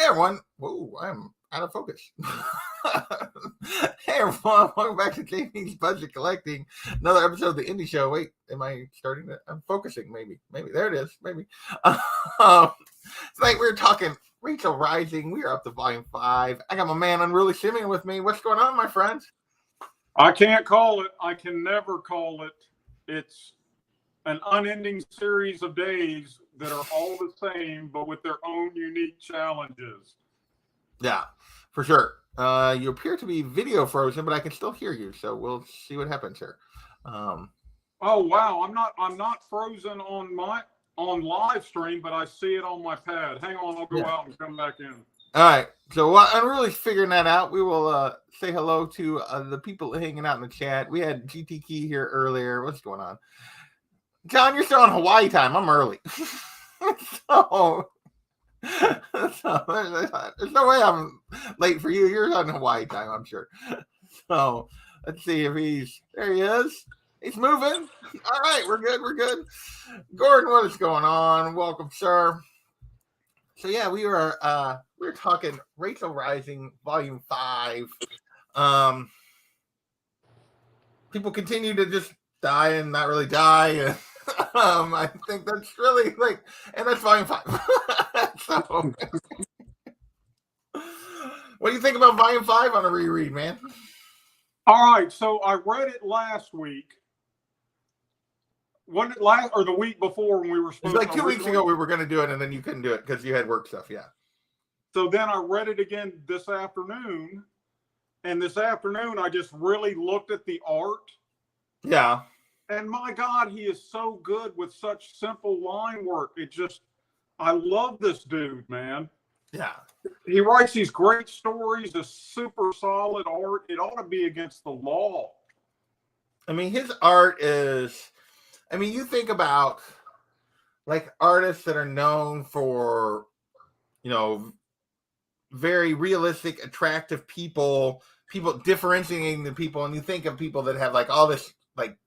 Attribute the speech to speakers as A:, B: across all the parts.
A: everyone. Whoa, I'm out of focus. Hey everyone, welcome back to JP's Budget Collecting. Another episode of the Indie Show. Wait, am I starting to? I'm focusing, maybe. There it is, maybe. Tonight we're talking Rachel Rising. We are up to volume 5. I got my man Unruly Simeon with me. What's going on, my friends?
B: I can't call it. I can never call it. It's an unending series of days that are all the same, but with their own unique challenges.
A: Yeah, for sure. You appear to be video frozen, but I can still hear you, so we'll see what happens here.
B: Oh wow, I'm not frozen on live stream, but I see it on my pad. Hang on, I'll go out and come back in.
A: All right. So while I'm really figuring that out, we will say hello to the people hanging out in the chat. We had GT Key here earlier. What's going on? John, you're still on Hawaii time. I'm early. so there's no way I'm late for you. You're on Hawaii time, I'm sure. So let's see if there he is. He's moving. All right, we're good. Gordon, what is going on? Welcome, sir. So yeah, we were talking Rachel Rising, Volume 5. People continue to just die and not really die. I think that's really and that's Volume 5. So, what do you think about Volume 5 on a reread, man?
B: All right, so I read it last week. When it last or the week before when we were supposed
A: to 2 weeks ago we were going to do it and then you couldn't do it because you had work stuff. Yeah.
B: So then I read it again this afternoon, and this afternoon I just really looked at the art.
A: Yeah.
B: And my God, he is so good with such simple line work. I love this dude, man.
A: Yeah. He
B: writes these great stories, this super solid art. It ought to be against the law.
A: I mean, his art is, you think about artists that are known for, very realistic, attractive people differentiating the people. And you think of people that have all this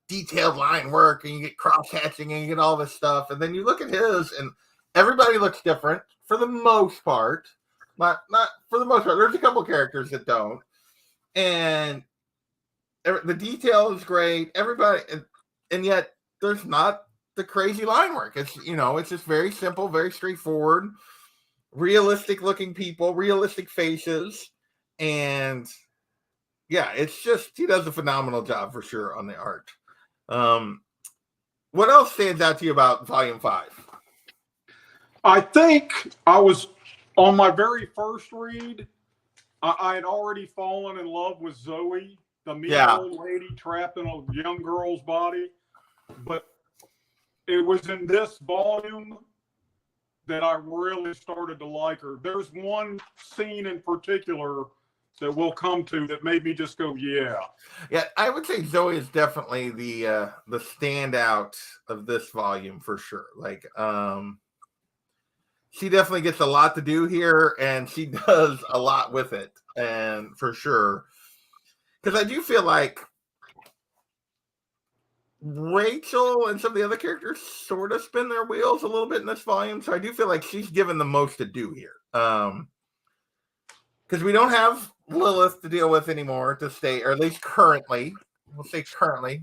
A: detailed line work and you get cross hatching and you get all this stuff. And then you look at his and everybody looks different for the most part. Not for the most part. There's a couple characters that don't. And the detail is great. Everybody, and yet there's not the crazy line work. It's, it's just very simple, very straightforward, realistic looking people, realistic faces. And yeah, it's just, he does a phenomenal job for sure on the art. What else stands out to you about Volume 5?
B: I think I was on my very first read. I had already fallen in love with Zoe, the mean old lady trapped in a young girl's body. But it was in this volume that I really started to like her. There's one scene in particular that we'll come to that made me just go, yeah.
A: Yeah, I would say Zoe is definitely the standout of this volume for sure. She definitely gets a lot to do here, and she does a lot with it, and for sure. Because I do feel like Rachel and some of the other characters sort of spin their wheels a little bit in this volume, so I do feel like she's given the most to do here. Because we don't have Lilith to deal with anymore to stay, or at least currently. We'll say currently.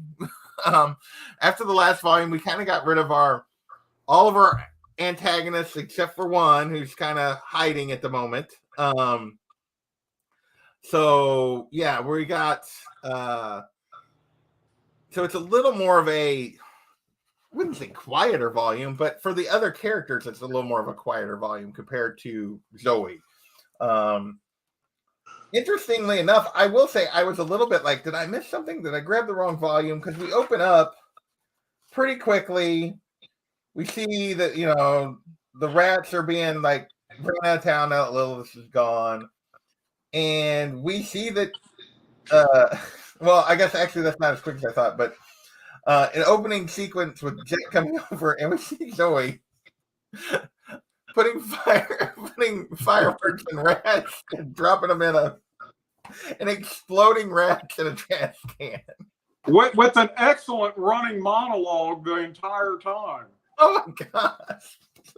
A: After the last volume, we kind of got rid of all of our antagonists except for one who's kind of hiding at the moment. So yeah, we got so it's a little more of I wouldn't say quieter volume, but for the other characters, it's a little more of a quieter volume compared to Zoe. Interestingly enough, I will say I was a little bit did I miss something? Did I grab the wrong volume? Because we open up pretty quickly. We see that, the rats are being brought out of town now that Lilith is gone. And we see that, well, I guess actually that's not as quick as I thought, but an opening sequence with Jet coming over and we see Zoe putting fireworks and rats and dropping them in an exploding rats in a trash can.
B: With an excellent running monologue the entire time.
A: Oh my gosh. It's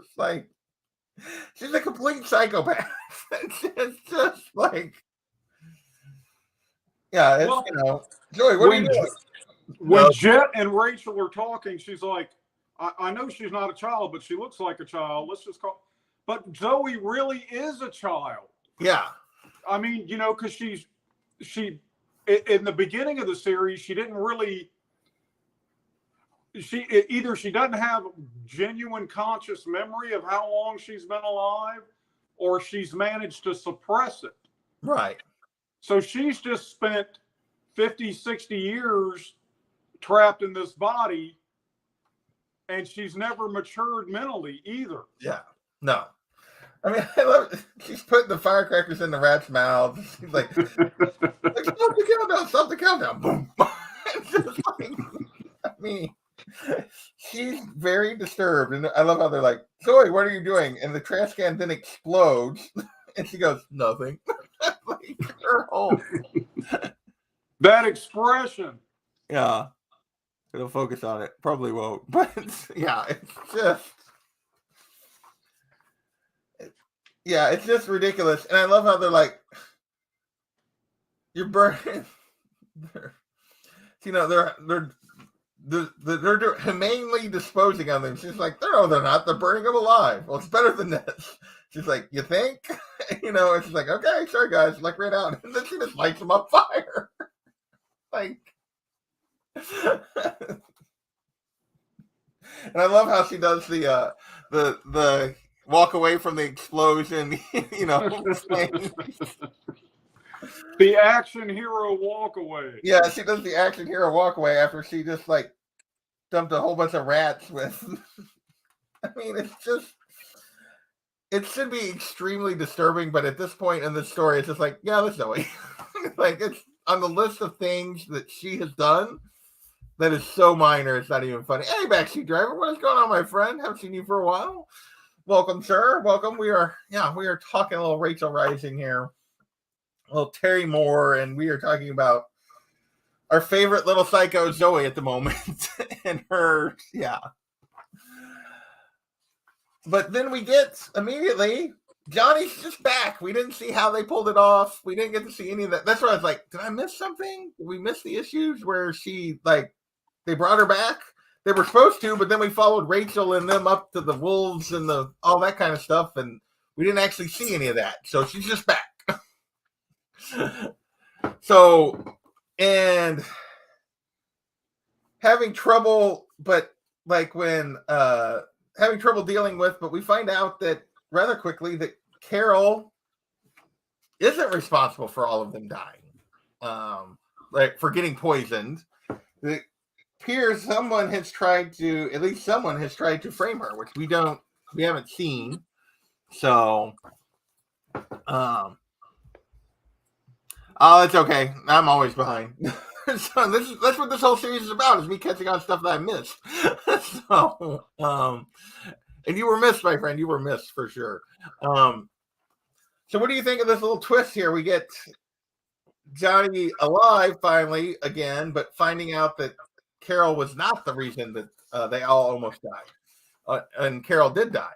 A: She's a complete psychopath. It's just like, yeah, it's,
B: Well,
A: Joey, what are you doing?
B: When Jet and Rachel are talking, she's like, I know she's not a child, but she looks like a child. Let's just call. But Zoe really is a child.
A: Yeah.
B: I mean, because she in the beginning of the series, she didn't really. Either she doesn't have genuine conscious memory of how long she's been alive, or she's managed to suppress it.
A: Right.
B: So she's just spent 50, 60 years trapped in this body, and she's never matured mentally either.
A: Yeah. No. I mean, I love it. She's putting the firecrackers in the rat's mouth. She's like, stop the countdown. Boom. Just like, I mean, she's very disturbed. And I love how they're like, Zoe, what are you doing? And the trash can then explodes. And she goes, nothing. Like, her whole...
B: That expression.
A: Yeah. It'll focus on it. Probably won't. But yeah, it's just... Yeah, it's just ridiculous. And I love how they're like, you're burning. They're humanely disposing on them. She's like, no, they're not. They're burning them alive. Well, it's better than this. She's like, you think? And she's like, okay, sorry, guys. Like, right out. And then she just lights them up fire. Like, and I love how she does the walk away from the explosion,
B: The action hero walk away.
A: Yeah, she does the action hero walk away after she just like dumped a whole bunch of rats with. I mean, it should be extremely disturbing, but at this point in the story, it's just like, yeah, that's Zoe. Like, it's on the list of things that she has done that is so minor, it's not even funny. Hey, backseat driver, what is going on, my friend? Haven't seen you for a while. Welcome, sir. Welcome. We are talking a little Rachel Rising here, a little Terry Moore, and we are talking about our favorite little psycho Zoe at the moment, and her, yeah. But then we get immediately Johnny's just back. We didn't see how they pulled it off. We didn't get to see any of that. That's why I was like, did I miss something? Did we miss the issues where she they brought her back? They were supposed to, but then we followed Rachel and them up to the wolves and all that kind of stuff, and we didn't actually see any of that. So she's just back. So, and having trouble, but having trouble dealing with, but we find out that rather quickly that Carol isn't responsible for all of them dying, for getting poisoned. It appears someone has tried to frame her, which we haven't seen. So, it's okay. I'm always behind. So that's what this whole series is about, is me catching on stuff that I missed. So, and you were missed, my friend. You were missed for sure. So what do you think of this little twist here? We get Johnny alive finally again, but finding out that Carol was not the reason that they all almost died. And Carol did die.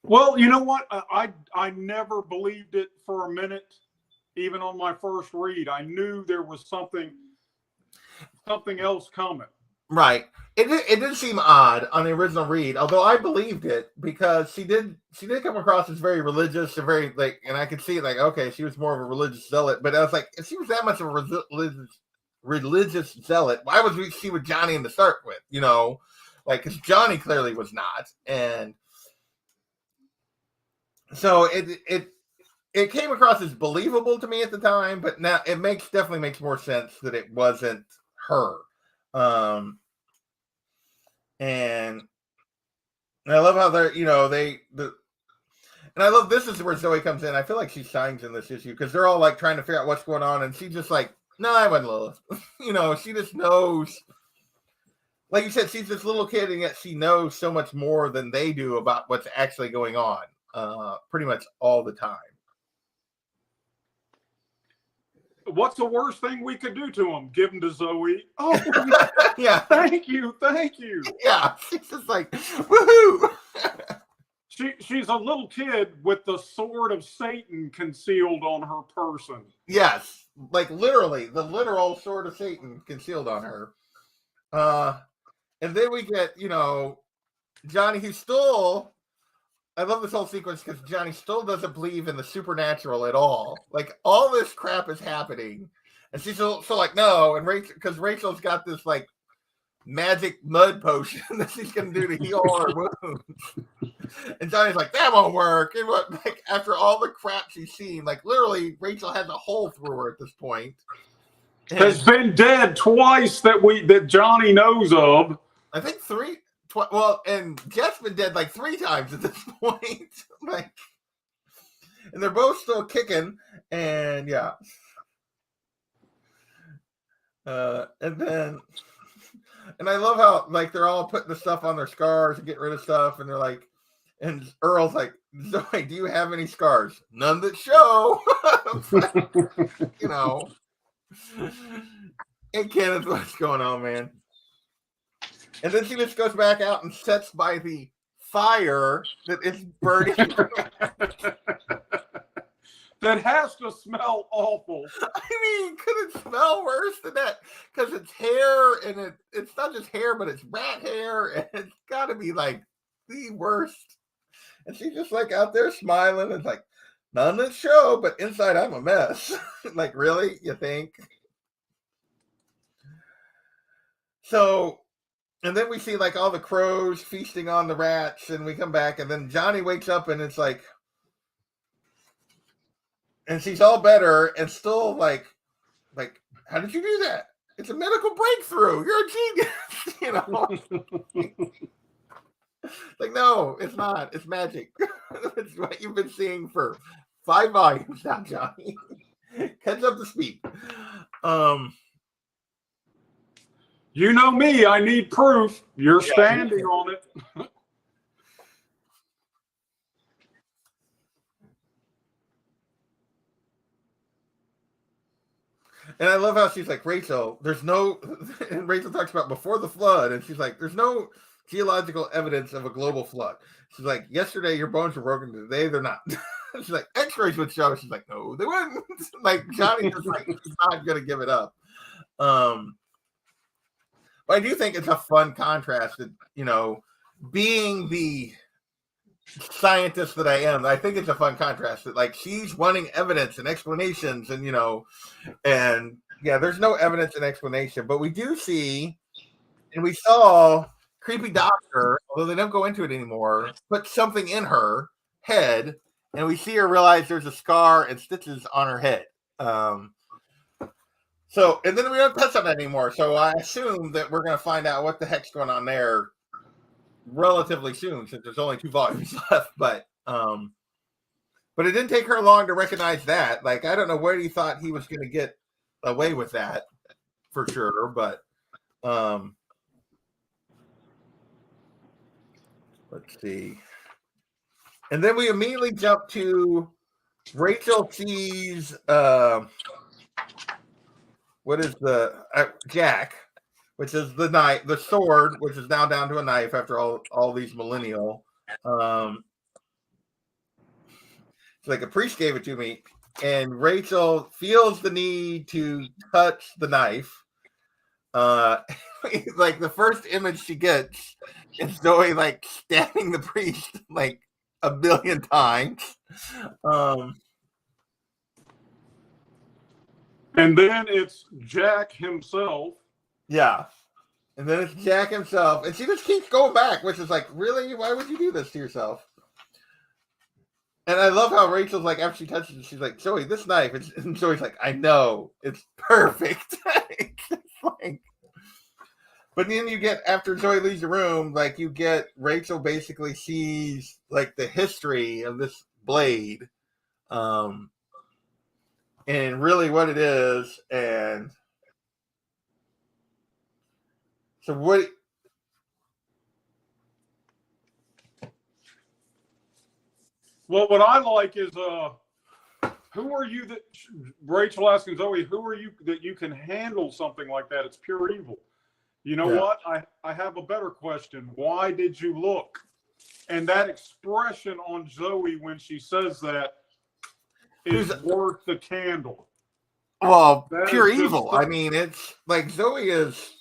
B: Well, you know what? I never believed it for a minute, even on my first read. I knew there was something else coming.
A: Right. It did seem odd on the original read, although I believed it because she did come across as very religious and very and I could see okay, she was more of a religious zealot. But I was like, if she was that much of a religious zealot, why was she with Johnny to start with? Because Johnny clearly was not, and so it came across as believable to me at the time, but now it definitely makes more sense that it wasn't her. And I love how they're, and I love this is where Zoe comes in. I feel like she shines in this issue because they're all trying to figure out what's going on, and she's just no, I wasn't Lilith. She just knows. Like you said, she's this little kid, and yet she knows so much more than they do about what's actually going on, pretty much all the time.
B: What's the worst thing we could do to him? Give him to Zoe. Oh,
A: yeah.
B: Thank you.
A: Yeah. She's just woohoo.
B: She's a little kid with the sword of Satan concealed on her person.
A: Yes, like literally, the literal sword of Satan concealed on her. And then we get, Johnny, who still, I love this whole sequence because Johnny still doesn't believe in the supernatural at all. Like, all this crap is happening. And she's so like, no. And Rachel, because Rachel's got this, like, magic mud potion that she's going to do to heal all her wounds. And Johnny's like, that won't work. And like, after all the crap she's seen, like, literally, Rachel has a hole through her at this point. And
B: has been dead twice that Johnny knows of.
A: I think three. Well, and Jeff's been dead like 3 times at this point. Like, and they're both still kicking. And yeah. And then, and I love how like they're all putting the stuff on their scars and getting rid of stuff. And they're like, and Earl's like, Zoe, do you have any scars? None that show. Hey, Kenneth, what's going on, man? And then she just goes back out and sits by the fire that is burning.
B: That has to smell awful.
A: I mean, could it smell worse than that? Because it's hair, and it's not just hair, but it's rat hair, and it's got to be like the worst. And she's just like out there smiling and like, none that show, but inside I'm a mess. Like, really? You think? So, and then we see like all the crows feasting on the rats, and we come back, and then Johnny wakes up, and it's like, and she's all better, and still like, how did you do that? It's a medical breakthrough. You're a genius, Like, no, it's not. It's magic. It's what you've been seeing for 5 volumes now, Johnny. Catch up to speed.
B: You know me, I need proof. You're standing on it.
A: And I love how she's like, Rachel, there's no, and Rachel talks about before the flood, and she's like, there's no geological evidence of a global flood. She's like, yesterday your bones were broken, today they're not. She's like, x-rays would show. She's like, no, they wouldn't. Like, Johnny is like, he's not going to give it up. But I do think it's a fun contrast that, being the scientist that I am, I think it's a fun contrast that like she's wanting evidence and explanations and, and yeah, there's no evidence and explanation, but we do see, and we saw creepy doctor, although they don't go into it anymore, put something in her head, and we see her realize there's a scar and stitches on her head. So, and then we don't touch on that anymore. So I assume that we're going to find out what the heck's going on there relatively soon, since there's only 2 volumes left. But it didn't take her long to recognize that. Like, I don't know where he thought he was going to get away with that for sure. But let's see. And then we immediately jump to Rachel sees what is the Jack, which is the knife, the sword, which is now down to a knife after all these millennial. It's like a priest gave it to me, and Rachel feels the need to touch the knife. Like the first image she gets is Zoe like stabbing the priest like 1 billion times.
B: And then it's Jack himself.
A: Yeah. And then it's Jack himself. And she just keeps going back, which is like, really? Why would you do this to yourself? And I love how Rachel's like, after she touches it, she's like, Zoe, this knife. And Zoe's like, I know. It's perfect. It's like, but then you get, after Zoe leaves the room, like you get Rachel basically sees like the history of this blade. And really what it is, and so what?
B: Well, what I like is, who are you that, Rachel asking Zoe, who are you that you can handle something like that? It's pure evil. You know what? I have a better question. Why did you look? And that expression on Zoe when she says that is worth the candle.
A: Well, pure evil. I mean, it's like Zoe is,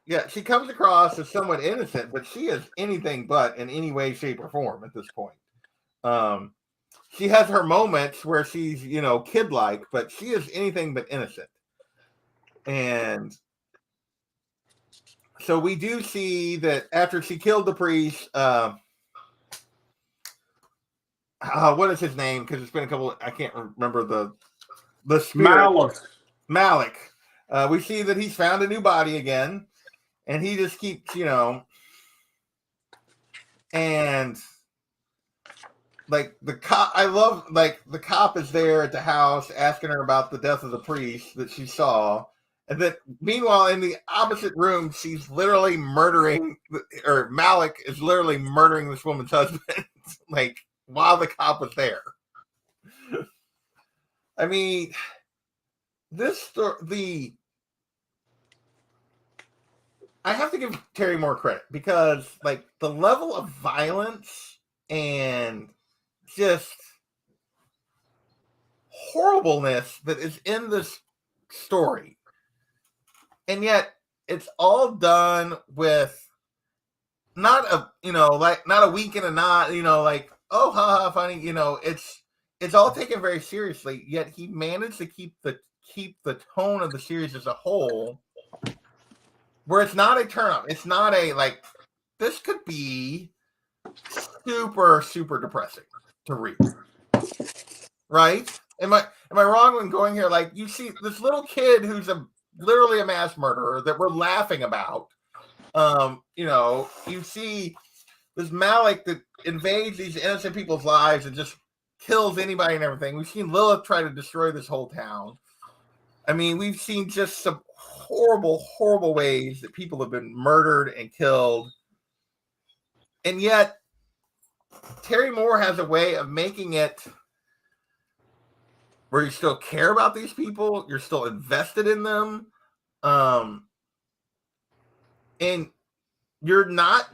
A: yeah, she comes across as somewhat innocent, but she is anything but in any way, shape, or form at this point. She has her moments where she's, kid-like, but she is anything but innocent. And so we do see that after she killed the priest, what is his name? Because it's been a couple. I can't remember the spirit. Malik. We see that he's found a new body again, and he just keeps, and like the cop. I love like the cop is there at the house asking her about the death of the priest that she saw. And then, meanwhile, in the opposite room, she's literally murdering, or Malik is literally murdering this woman's husband, like, while the cop was there. I mean, I have to give Terry more credit because, like, the level of violence and just horribleness that is in this story. And yet it's all done with not a wink and a nod, like, oh, haha, funny, it's all taken very seriously, yet he managed to keep the tone of the series as a whole, where it's not a turn up. It's not a, like, this could be super, super depressing to read. Right? Am I wrong when going here? Like, you see this little kid who's literally a mass murderer that we're laughing about. You see this Malik that invades these innocent people's lives and just kills anybody and everything. We've seen Lilith try to destroy this whole town. I mean, we've seen just some horrible, horrible ways that people have been murdered and killed. And yet, Terry Moore has a way of making it where you still care about these people, you're still invested in them, and you're not.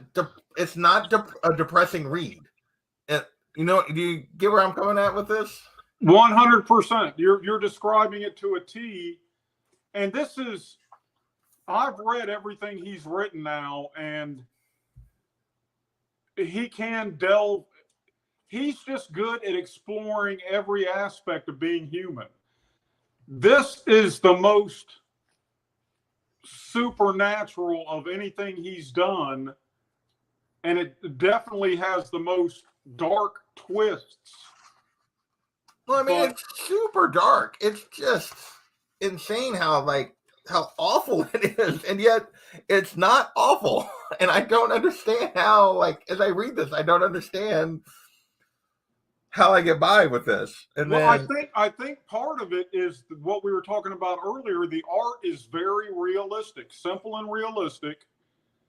A: It's not a depressing read. And, do you get where I'm coming at with this?
B: 100%. You're describing it to a T, and this is. I've read everything he's written now, and he can delve. He's just good at exploring every aspect of being human. This is the most supernatural of anything he's done, and it definitely has the most dark twists.
A: Well, I mean, it's super dark. It's just insane how awful it is, and yet it's not awful. And I don't understand how, like, as I read this, I don't understand how I get by with this. And
B: I think part of it is what we were talking about earlier. The art is very realistic, simple and realistic.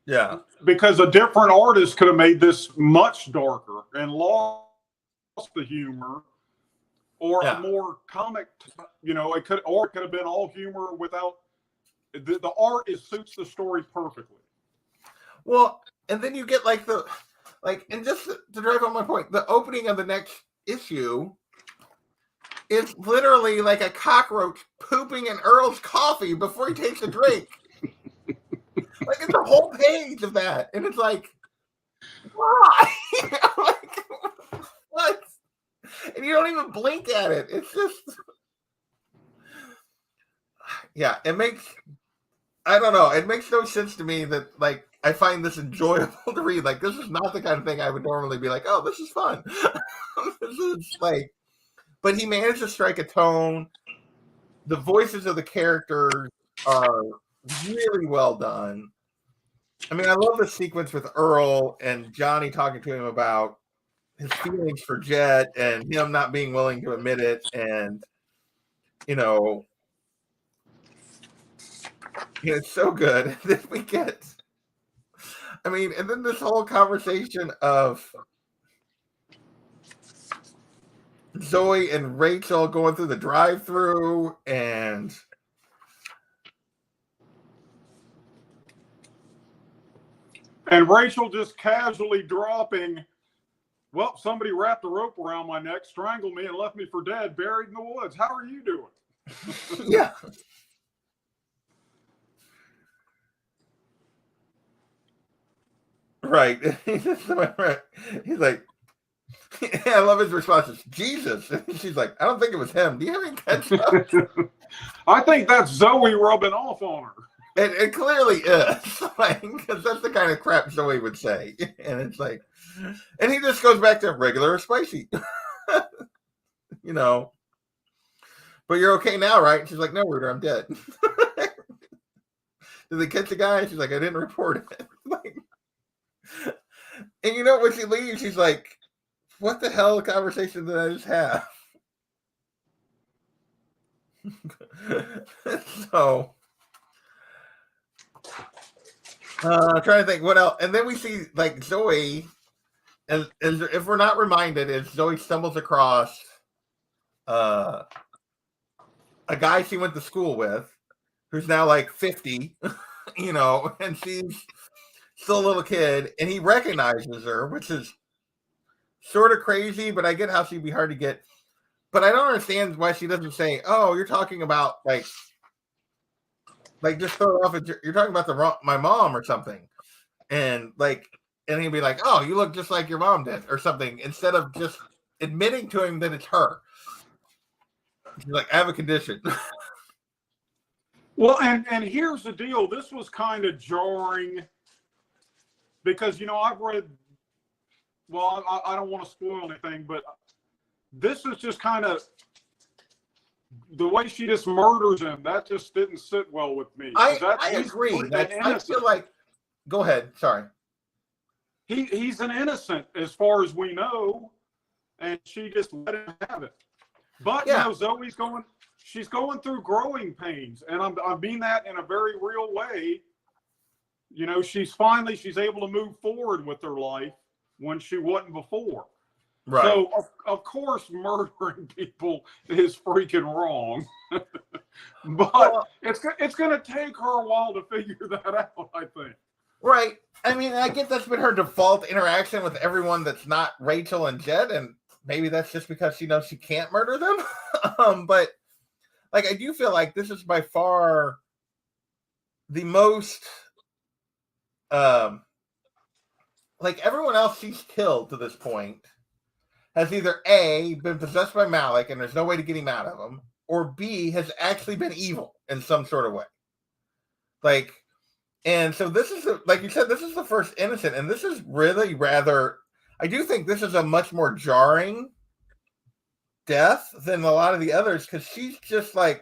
A: Yeah.
B: Because a different artist could have made this much darker and lost the humor, or a more comic, it could have been all humor without the art. Suits the story perfectly.
A: Well, and then you get and just to drive home my point, the opening of the next issue is literally like a cockroach pooping in Earl's coffee before he takes a drink. Like, it's a whole page of that, and it's like, why? Like, what? And you don't even blink at it. It's just, yeah. It makes, I don't know. It makes no sense to me that, like, I find this enjoyable to read. Like, this is not the kind of thing I would normally be like, oh, this is fun. This is like, but he managed to strike a tone. The voices of the characters are really well done. I mean, I love the sequence with Earl and Johnny talking to him about his feelings for Jet and him not being willing to admit it. And, it's so good that we get, I mean, and then this whole conversation of Zoe and Rachel going through the drive-thru and
B: Rachel just casually dropping, well, somebody wrapped a rope around my neck, strangled me, and left me for dead, buried in the woods. How are you doing?
A: Yeah. Right. He's like, I love his response. It's Jesus. She's like, I don't think it was him. Do you have any ketchup?
B: I think that's Zoe rubbing off on her.
A: It clearly is, like, because that's the kind of crap Zoe would say. And it's like, and he just goes back to regular or spicy, you know. But you're okay now, right? And she's like, no, Rooter, I'm dead. Did they catch the guy? She's like, I didn't report it. Like, and you know, when she leaves, she's like, what the hell conversation did I just have? So, I'm trying to think what else. And then we see like Zoe, and if we're not reminded, is Zoe stumbles across a guy she went to school with, who's now like 50, you know, and she's still a little kid, and he recognizes her, which is sort of crazy, but I get how she'd be hard to get. But I don't understand why she doesn't say, "Oh, you're talking about like just throw it off. You're talking about my mom or something," and he'd be like, "Oh, you look just like your mom did," or something, instead of just admitting to him that it's her. She's like, "I have a condition."
B: Well, and here's the deal. This was kind of jarring because, you know, I've read, well, I don't want to spoil anything, but this is just kind of the way she just murders him. That just didn't sit well with me.
A: I agree. I feel like, go ahead. Sorry.
B: He's an innocent as far as we know, and she just let him have it. But yeah, you know, she's going through growing pains, and I mean that in a very real way. You know, she's able to move forward with her life when she wasn't before. Right. So of course, murdering people is freaking wrong. But it's going to take her a while to figure that out, I think.
A: Right. I mean, I get that's been her default interaction with everyone that's not Rachel and Jed, and maybe that's just because she knows she can't murder them. But like, I do feel like this is by far the most, like everyone else she's killed to this point has either A, been possessed by Malik and there's no way to get him out of him, or B, has actually been evil in some sort of way. Like, and so this is, like you said, this is the first innocent, and this is really rather, I do think this is a much more jarring death than a lot of the others, because she's just like,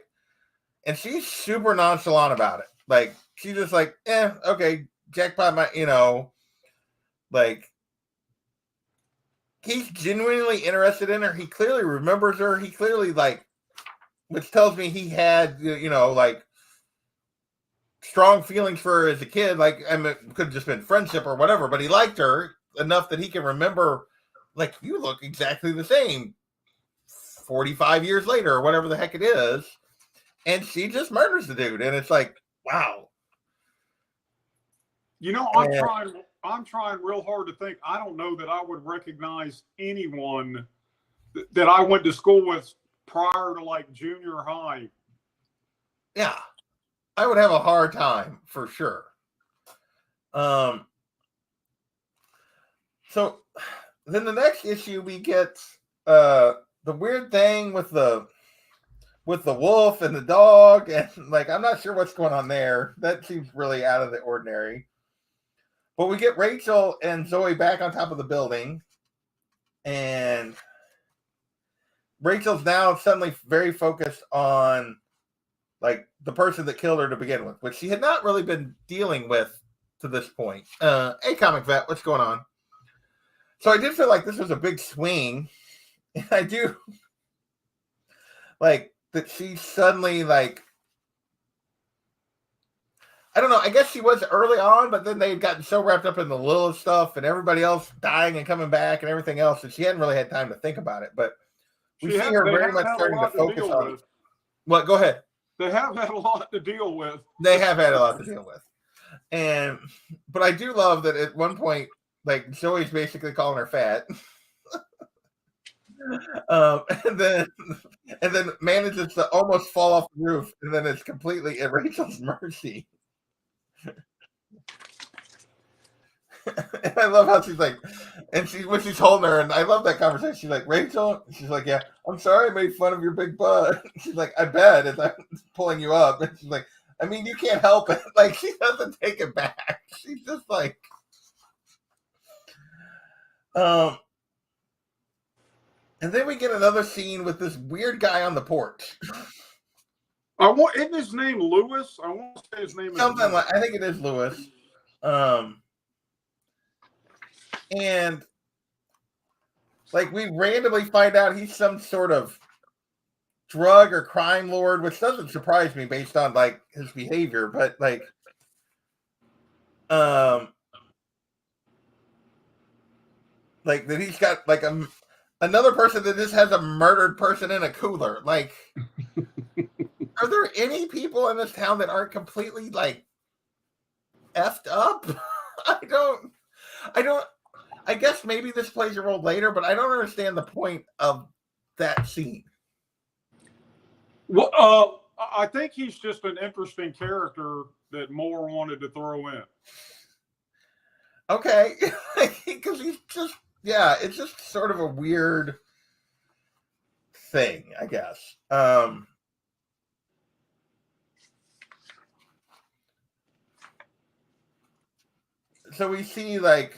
A: and she's super nonchalant about it. Like, she's just like, okay, jackpot, you know, like, he's genuinely interested in her. He clearly remembers her. He clearly, like, which tells me he had, you know, like, strong feelings for her as a kid. Like, I mean, it could have just been friendship or whatever, but he liked her enough that he can remember, like, you look exactly the same 45 years later or whatever the heck it is. And she just murders the dude. And it's like, wow.
B: You know, I'm trying real hard to think. I don't know that I would recognize anyone that I went to school with prior to like junior high.
A: Yeah, I would have a hard time for sure. So then the next issue we get the weird thing with the wolf and the dog, and like I'm not sure what's going on there. That seems really out of the ordinary. But we get Rachel and Zoe back on top of the building, and Rachel's now suddenly very focused on like the person that killed her to begin with, which she had not really been dealing with to this point. Hey, Comic Vet, what's going on? So I did feel like this was a big swing, and I do like that she suddenly like, I don't know. I guess she was early on, but then they had gotten so wrapped up in the Lilith stuff and everybody else dying and coming back and everything else that she hadn't really had time to think about it. But we see her very much starting to focus on. What? Go ahead.
B: They have had a lot to deal with.
A: They have had a lot to deal with, but I do love that at one point, like Zoe's basically calling her fat. and then manages to almost fall off the roof, and then it's completely at Rachel's mercy. And I love how she's like, and when she's holding her, and I love that conversation. She's like, Rachel, she's like, yeah, I'm sorry I made fun of your big butt. She's like, I bet as I'm pulling you up. And she's like, I mean, you can't help it. Like, she doesn't take it back. She's just like, and then we get another scene with this weird guy on the porch.
B: Isn't his name Lewis? I want to say his name is
A: something like, I think it is Lewis. And like we randomly find out he's some sort of drug or crime lord, which doesn't surprise me based on like his behavior, but like that he's got like another person that just has a murdered person in a cooler. Like, are there any people in this town that aren't completely like effed up? I guess maybe this plays a role later, but I don't understand the point of that scene.
B: Well, I think he's just an interesting character that Moore wanted to throw in.
A: Okay. Because he's just, yeah, it's just sort of a weird thing, I guess. So we see like,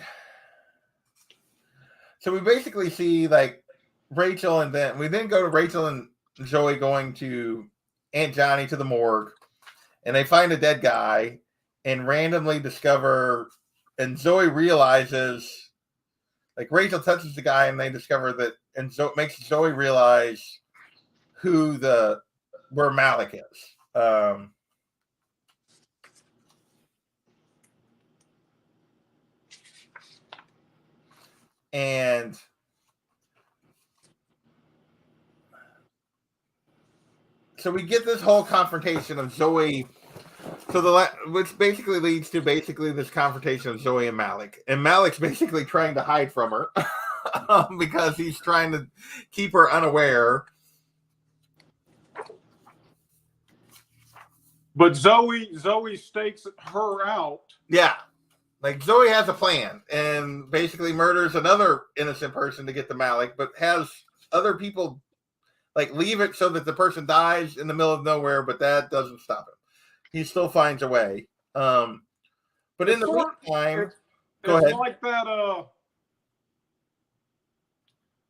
A: so we basically see like Rachel, and then we then go to Rachel and Zoe going to Aunt Johnny to the morgue, and they find a dead guy and randomly discover, and Zoe realizes, like Rachel touches the guy and they discover that, and so it makes Zoe realize where Malik is. And so we get this whole confrontation of Zoe. So which basically leads to this confrontation of Zoe and Malik. And Malik's basically trying to hide from her because he's trying to keep her unaware.
B: But Zoe stakes her out.
A: Yeah. Like Zoe has a plan and basically murders another innocent person to get to Malik, but has other people like leave it so that the person dies in the middle of nowhere, but that doesn't stop him. He still finds a way. But in the meantime,
B: go ahead. Like that,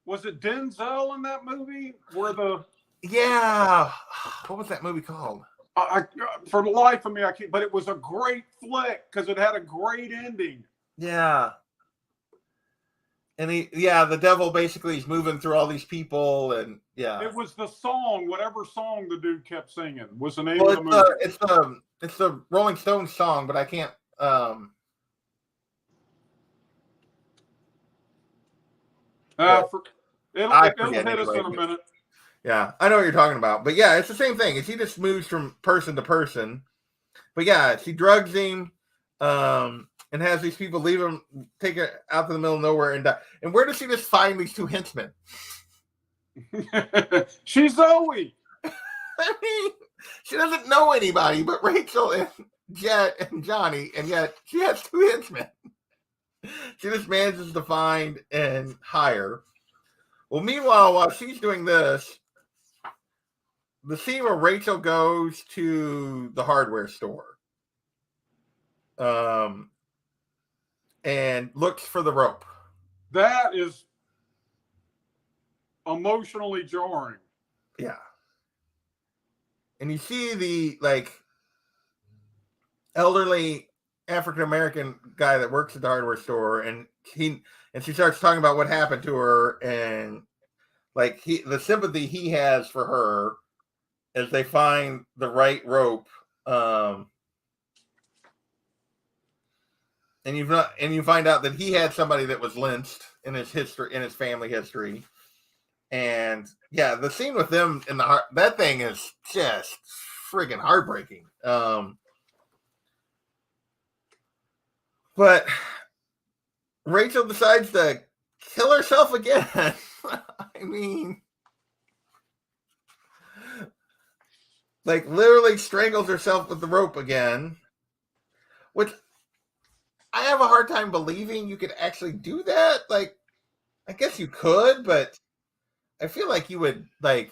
B: was it Denzel in that movie?
A: Yeah. What was that movie called?
B: For the life of me, I can't. But it was a great flick because it had a great ending.
A: Yeah. And the devil basically is moving through all these people, and yeah.
B: It was the song, whatever song the dude kept singing was the name of the movie.
A: It's the Rolling Stones song, but I can't.
B: It'll hit us in a minute.
A: Yeah, I know what you're talking about. But yeah, it's the same thing. He just moves from person to person. But yeah, she drugs him and has these people leave him, take it out to the middle of nowhere and die. And where does she just find these two henchmen?
B: She's Zoe.
A: I mean, she doesn't know anybody but Rachel and Jet and Johnny, and yet she has two henchmen. She just manages to find and hire. Well, meanwhile, while she's doing this, the scene where Rachel goes to the hardware store and looks for the rope.
B: That is emotionally jarring.
A: Yeah. And you see the like elderly African-American guy that works at the hardware store, and she starts talking about what happened to her, and like the sympathy he has for her as they find the right rope. And you find out that he had somebody that was lynched in his family history. And yeah, the scene with them in that thing is just friggin' heartbreaking. But Rachel decides to kill herself again. I I mean, like literally strangles herself with the rope again, which I have a hard time believing you could actually do that. Like, I guess you could, but I feel like you would like.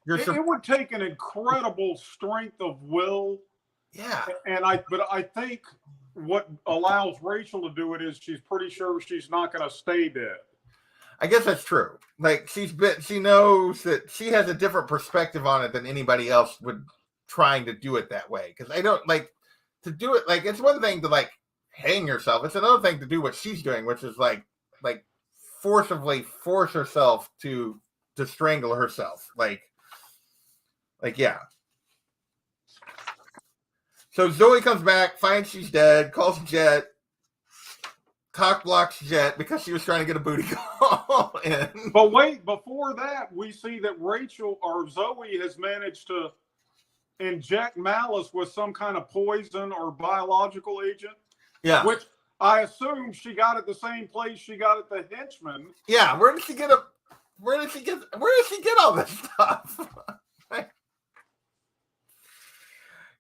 B: It would take an incredible strength of will.
A: Yeah.
B: But I think what allows Rachel to do it is she's pretty sure she's not going to stay dead.
A: I guess that's true. Like she knows that she has a different perspective on it than anybody else would trying to do it that way. Because I don't like to do it. Like it's one thing to like hang yourself. It's another thing to do what she's doing, which is like forcibly force herself to strangle herself. Like yeah. So Zoe comes back, finds she's dead, calls Jet, cock blocks Jet because she was trying to get a booty call in.
B: But wait, before that, we see that Rachel or Zoe has managed to inject Malice with some kind of poison or biological agent.
A: Yeah.
B: Which I assume she got at the same place she got at the henchman.
A: Yeah, where did she get all this stuff?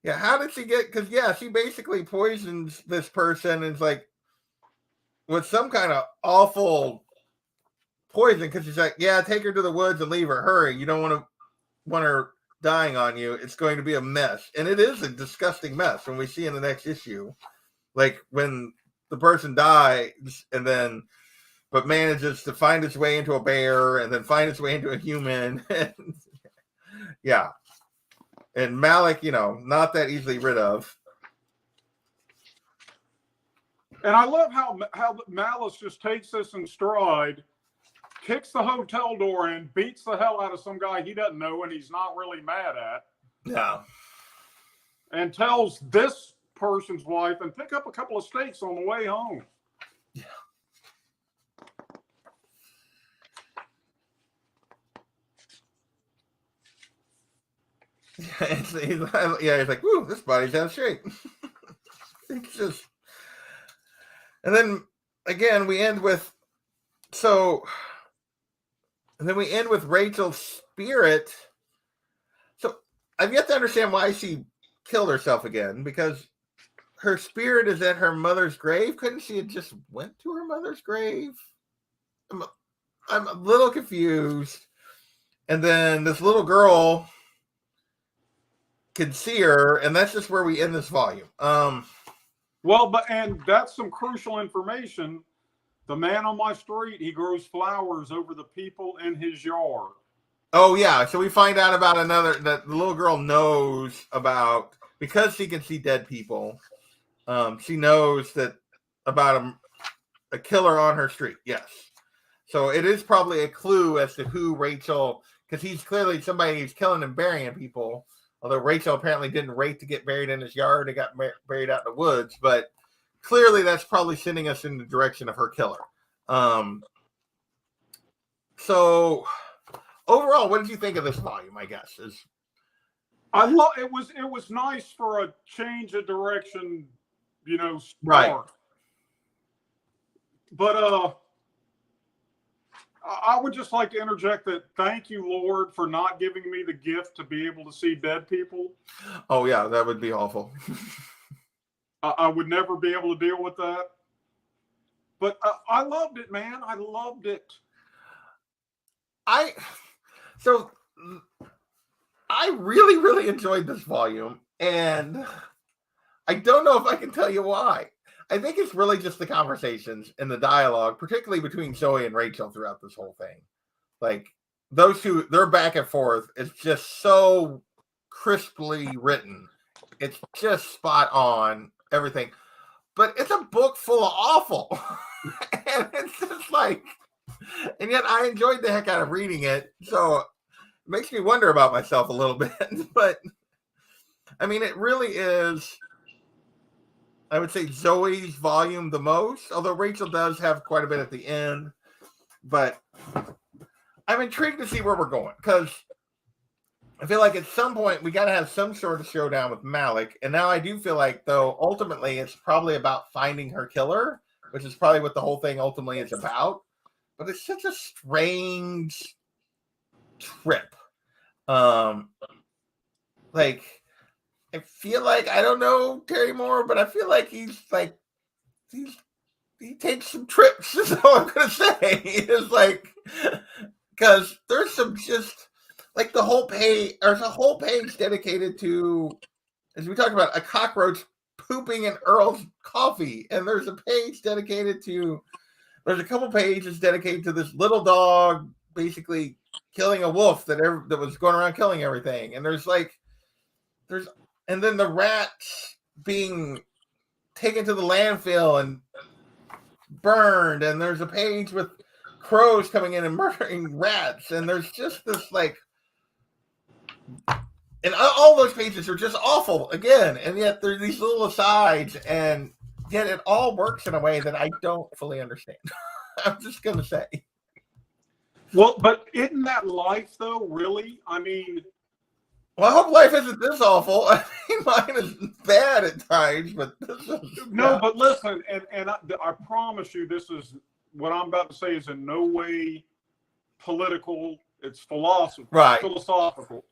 A: Yeah, how did she get? Because yeah, she basically poisons this person and it's like with some kind of awful poison. Because she's like, yeah, take her to the woods and leave her. Hurry, you don't want her dying on you. It's going to be a mess, and it is a disgusting mess. When we see in the next issue, like when the person dies and then but manages to find its way into a bear and then find its way into a human. Yeah. And Malik, not that easily rid of.
B: And I love how Malice just takes this in stride, kicks the hotel door in, beats the hell out of some guy he doesn't know and he's not really mad at.
A: Yeah.
B: And tells this person's wife, and pick up a couple of steaks on the way home.
A: Yeah. He's like, "Ooh, this body's out of shape." It's just, and then again we end with Rachel's spirit. So I've yet to understand why she killed herself again, because her spirit is at her mother's grave. Couldn't she have just went to her mother's grave? I'm a little confused. And then this little girl could see her, and that's just where we end this volume.
B: And that's some crucial information. The man on my street, he grows flowers over the people in his yard.
A: Oh yeah, so we find out about that the little girl knows about, because she can see dead people. She knows that about a killer on her street. Yes, so it is probably a clue as to who Rachel, because he's clearly somebody who's killing and burying people. Although Rachel apparently didn't rate to get buried in his yard, they got buried out in the woods. But clearly, that's probably sending us in the direction of her killer. So overall, what did you think of this volume? I guess is
B: it was nice for a change of direction, start.
A: Right.
B: But I would just like to interject that thank you, Lord, for not giving me the gift to be able to see dead people.
A: Oh yeah, that would be awful.
B: I would never be able to deal with that. But I loved it, man. I loved it.
A: I really, really enjoyed this volume, and I don't know if I can tell you why. I think it's really just the conversations and the dialogue, particularly between Zoe and Rachel throughout this whole thing. Like those two, their back and forth is just so crisply written. It's just spot on everything. But it's a book full of awful. And it's just like, and yet I enjoyed the heck out of reading it. So it makes me wonder about myself a little bit. But I mean, it really is, I would say, Zoe's volume the most, although Rachel does have quite a bit at the end. But I'm intrigued to see where we're going, because I feel like at some point we got to have some sort of showdown with Malik. And now I do feel like, though, ultimately it's probably about finding her killer, which is probably what the whole thing ultimately is about. but it's such a strange trip. Like, I feel like, I don't know Terry Moore, but I feel like he takes some trips. Is all I'm gonna say. It's like, because there's some just like the whole page. There's a whole page dedicated to, as we talked about, a cockroach pooping in Earl's coffee, and there's a page dedicated to. There's a couple pages dedicated to this little dog basically killing a wolf that was going around killing everything, and and then the rats being taken to the landfill and burned, and there's a page with crows coming in and murdering rats, and there's just this like, and all those pages are just awful again, and yet there's these little asides, and yet it all works in a way that I don't fully understand. I'm just gonna say.
B: Well, but isn't that life though? Really? I mean,
A: well, I hope life isn't this awful. I mean, mine is bad at times, but this is
B: no. Yeah. But listen, and I promise you, this is what I'm about to say is in no way political. It's philosophy,
A: right?
B: Philosophical.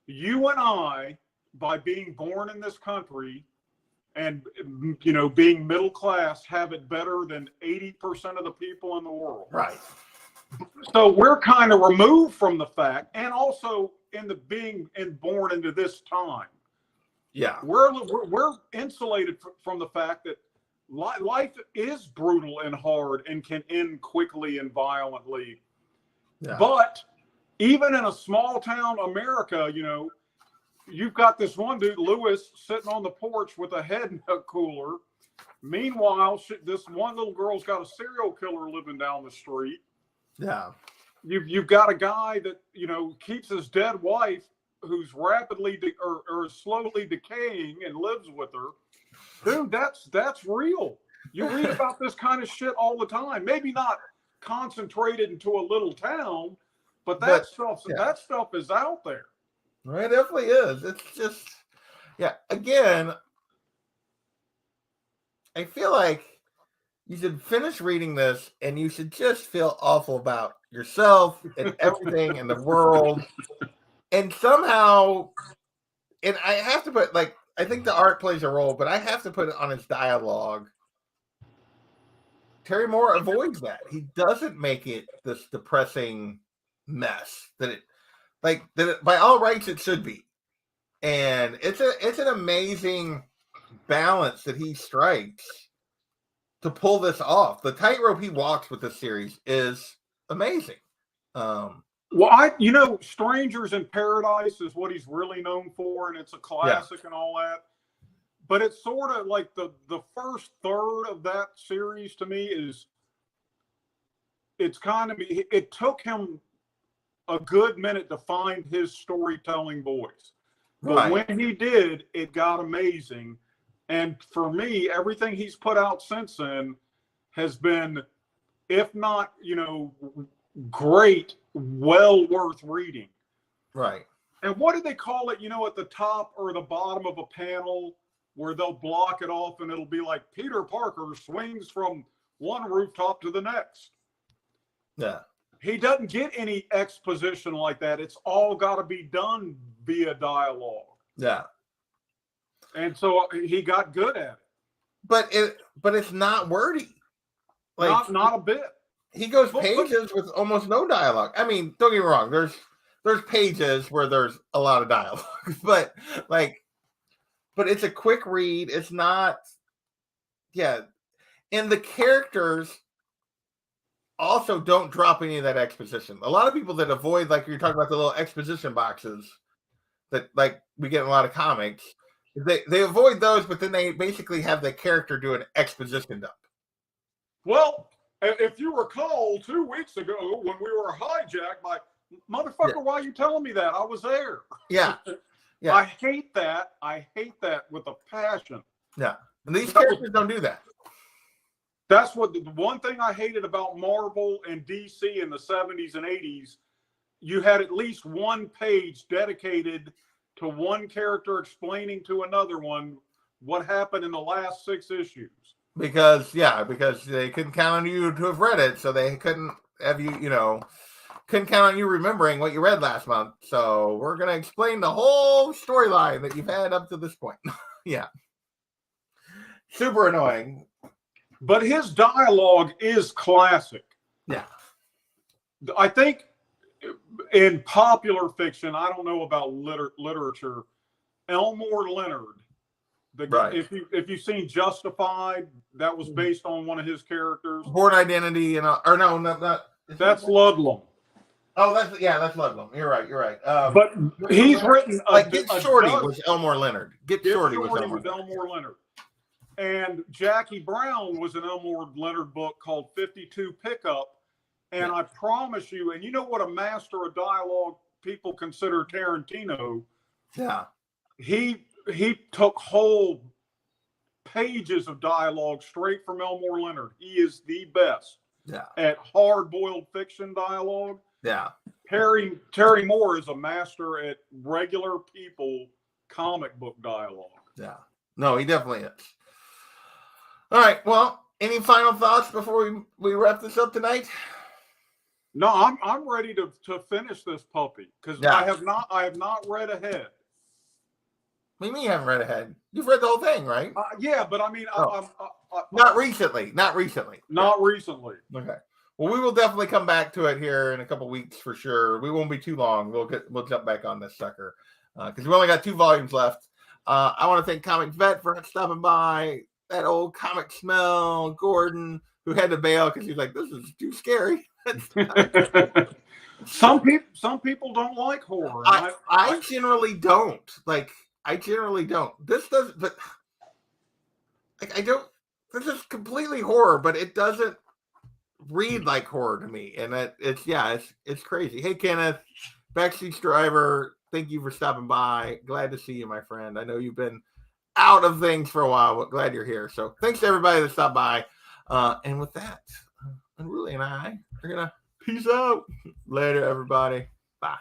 B: You and I, by being born in this country, and being middle class, have it better than 80% of the people in the world,
A: right?
B: So we're kind of removed from the fact, and also in the being born into this time.
A: Yeah,
B: we're insulated from the fact that life is brutal and hard and can end quickly and violently. Yeah. But even in a small town America, you've got this one dude, Lewis, sitting on the porch with a head cooler. Meanwhile, this one little girl's got a serial killer living down the street.
A: Yeah.
B: You've got a guy that, keeps his dead wife who's rapidly or slowly decaying and lives with her. Dude, that's real. You read about this kind of shit all the time. Maybe not concentrated into a little town, but that stuff is out there.
A: It definitely is. It's just, yeah. Again, I feel like you should finish reading this and you should just feel awful about yourself and everything in the world. And somehow, and I have to put, like, I think the art plays a role, but I have to put it on his dialogue. Terry Moore avoids that. He doesn't make it this depressing mess that by all rights it should be. And it's an amazing balance that he strikes to pull this off. The tightrope he walks with this series is amazing.
B: Well, Strangers in Paradise is what he's really known for, and it's a classic and all that. But it's sort of like the first third of that series to me it took him a good minute to find his storytelling voice. But when he did, it got amazing. And for me, everything he's put out since then has been, if not, great, well worth reading.
A: Right.
B: And what do they call it, at the top or the bottom of a panel where they'll block it off and it'll be like Peter Parker swings from one rooftop to the next.
A: Yeah.
B: He doesn't get any exposition like that. It's all got to be done via dialogue.
A: Yeah.
B: And so he got good at
A: it. But it's not wordy.
B: Like, not a bit.
A: He goes pages with almost no dialogue. I mean, don't get me wrong. There's pages where there's a lot of dialogue, but it's a quick read. It's not, yeah. And the characters also don't drop any of that exposition. A lot of people that avoid, like you're talking about the little exposition boxes that like we get in a lot of comics, they avoid those, but then they basically have the character do an exposition dump.
B: Well, if you recall 2 weeks ago when we were hijacked by motherfucker, why are you telling me that? I was there.
A: Yeah. Yeah.
B: I hate that. I hate that with a passion.
A: Yeah. And these characters don't do that.
B: That's what the one thing I hated about Marvel and DC in the 70s and 80s. You had at least one page dedicated to one character explaining to another one what happened in the last 6 issues.
A: Because they couldn't count on you to have read it, so they couldn't have you, couldn't count on you remembering what you read last month. So we're going to explain the whole storyline that you've had up to this point. Yeah. Super annoying.
B: But his dialogue is classic.
A: Yeah.
B: I think in popular fiction, I don't know about literature, Elmore Leonard.
A: Right.
B: If you've seen Justified, that was based on one of his characters.
A: Born Identity or no, not.
B: That's Ludlum.
A: Oh, that's Ludlum. You're right.
B: But he's written
A: Get Shorty was Elmore Leonard. Get Shorty was
B: Elmore Leonard. And Jackie Brown was an Elmore Leonard book called 52 Pickup. And I promise you, and you know what a master of dialogue people consider Tarantino?
A: Yeah.
B: He took whole pages of dialogue straight from Elmore Leonard. He is the best at hard-boiled fiction dialogue.
A: Yeah.
B: Terry Moore is a master at regular people comic book dialogue.
A: Yeah. No, he definitely is. All right. Well, any final thoughts before we wrap this up tonight?
B: No, I'm ready to finish this puppy because I have not read ahead.
A: What do you mean you haven't read ahead? You've read the whole thing, right?
B: Yeah, but I mean,
A: not recently. Not recently.
B: Okay.
A: Well, we will definitely come back to it here in a couple weeks for sure. We won't be too long. We'll jump back on this sucker because we only got 2 volumes left. I want to thank Comic Vet for stopping by. That old comic smell, Gordon, who had to bail because he's like, this is too scary.
B: Some people don't like horror.
A: I generally don't. This doesn't, but I don't. This is completely horror, but it doesn't read like horror to me, and it's crazy. Hey, Kenneth, backseat driver, thank you for stopping by. Glad to see you, my friend. I know you've been out of things for a while, but glad you're here. So thanks to everybody that stopped by. And with that, Unruly and I are gonna peace out. Later, everybody. Bye.